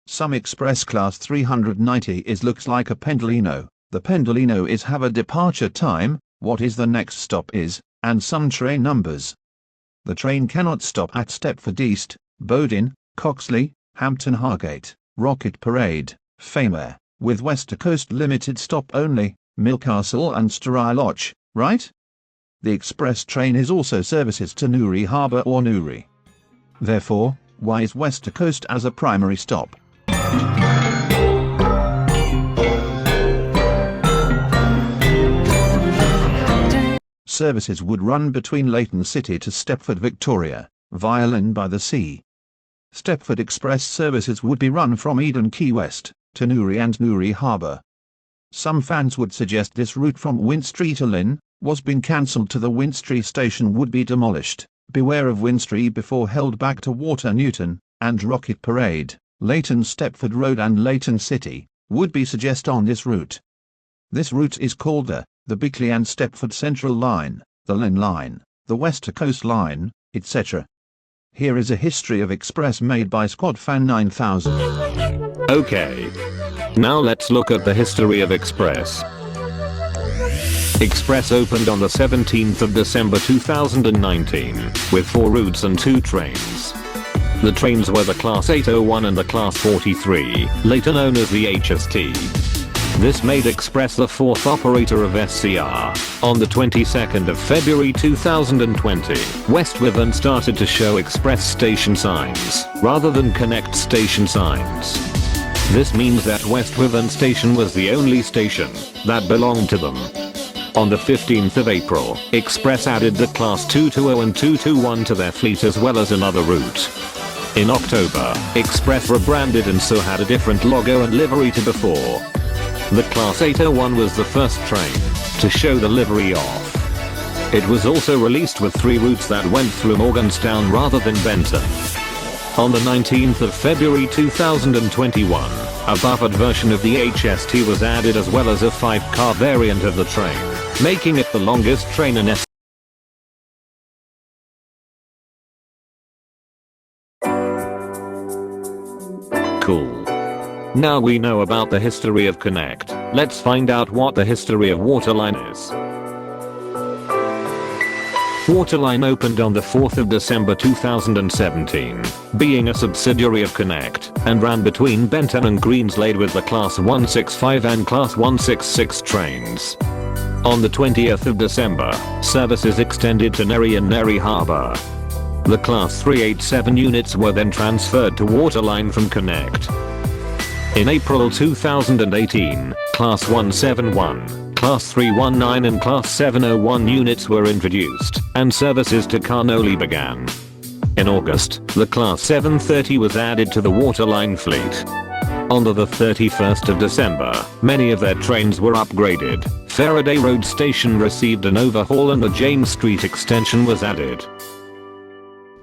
Some Express Class 390 is looks like a Pendolino. The Pendolino is have a departure time, what is the next stop is, and some train numbers. The train cannot stop at Stepford East, Bowden, Coxley, Hampton Hargate, Rocket Parade, Famare, with Wester Coast Limited stop only, Milcastle and Stirling, right? The express train is also services to Newry Harbour or Newry. Therefore, why is Wester Coast as a primary stop? Services would run between Leighton City to Stepford Victoria, via Lynn by the Sea. Stepford Express services would be run from Eden Quay West, to Newry and Newry Harbour. Some fans would suggest this route from Winstree to Lynn was been cancelled to the Winstree station would be demolished. Beware of Winstree before held back to Water Newton, and Rocket Parade, Leighton Stepford Road and Leighton City, would be suggest on this route. This route is called the Bickley and Stepford Central Line, the Lynn Line, the Wester Coast Line, etc. Here is a history of Express made by Squad Fan 9000. Okay. Now let's look at the history of Express. Express opened on the 17th of December 2019, with 4 routes and 2 trains. The trains were the Class 801 and the Class 43, later known as the HST. This made Express the 4th operator of SCR. On the 22nd of February 2020, West Witham started to show Express station signs, rather than Connect station signs. This means that West Witham station was the only station that belonged to them. On the 15th of April, Express added the Class 220 and 221 to their fleet as well as another route. In October, Express rebranded and so had a different logo and livery to before. The Class 801 was the first train to show the livery off. It was also released with 3 routes that went through Morganstown rather than Benton. On the 19th of February 2021, a buffered version of the HST was added as well as a 5-car variant of the train, making it the longest train in S. Cool. Now we know about the history of Connect, let's find out what the history of Waterline is. Waterline opened on the 4th of December 2017, being a subsidiary of Connect, and ran between Benton and Greenslade with the Class 165 and Class 166 trains. On the 20th of December, services extended to Newry and Newry Harbour. The Class 387 units were then transferred to Waterline from Connect. In April 2018, Class 171, Class 319 and Class 701 units were introduced, and services to Carnoli began. In August, the Class 730 was added to the Waterline fleet. On the 31st of December, many of their trains were upgraded. Faraday Road Station received an overhaul and the James Street extension was added.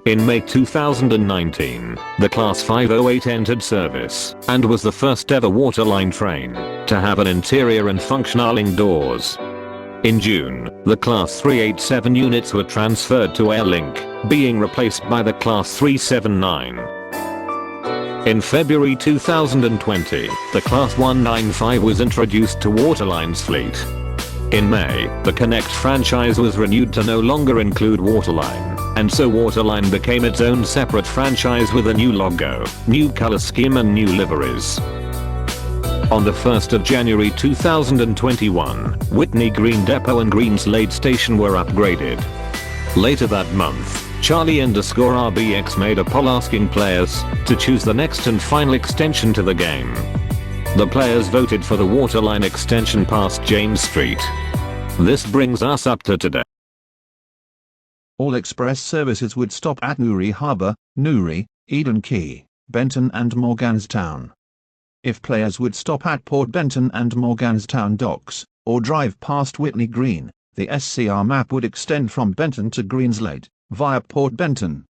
In May 2019, the Class 508 entered service, and was the first ever Waterline train to have an interior and functioning doors. In June, the Class 387 units were transferred to Airlink, being replaced by the Class 379. In February 2020, the Class 195 was introduced to Waterline's fleet. In May, the Connect franchise was renewed to no longer include Waterline, and so Waterline became its own separate franchise with a new logo, new color scheme and new liveries. On the 1st of January 2021, Whitney Green Depot and Greenslade Station were upgraded. Later that month, Charlie_RBX made a poll asking players to choose the next and final extension to the game. The players voted for the Waterline extension past James Street. This brings us up to today. All express services would stop at Newry Harbour, Newry, Eden Quay, Benton and Morganstown. If players would stop at Port Benton and Morganstown docks, or drive past Whitney Green, the SCR map would extend from Benton to Greenslade, via Port Benton.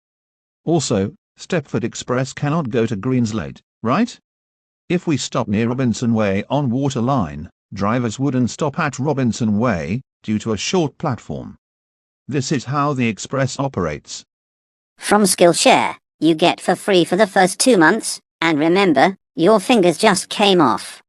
Also, Stepford Express cannot go to Greenslade, right? If we stop near Robinson Way on Waterline, drivers wouldn't stop at Robinson Way, due to a short platform. This is how the Express operates. From Skillshare, you get for free for the first 2 months, and remember, Your fingers just came off.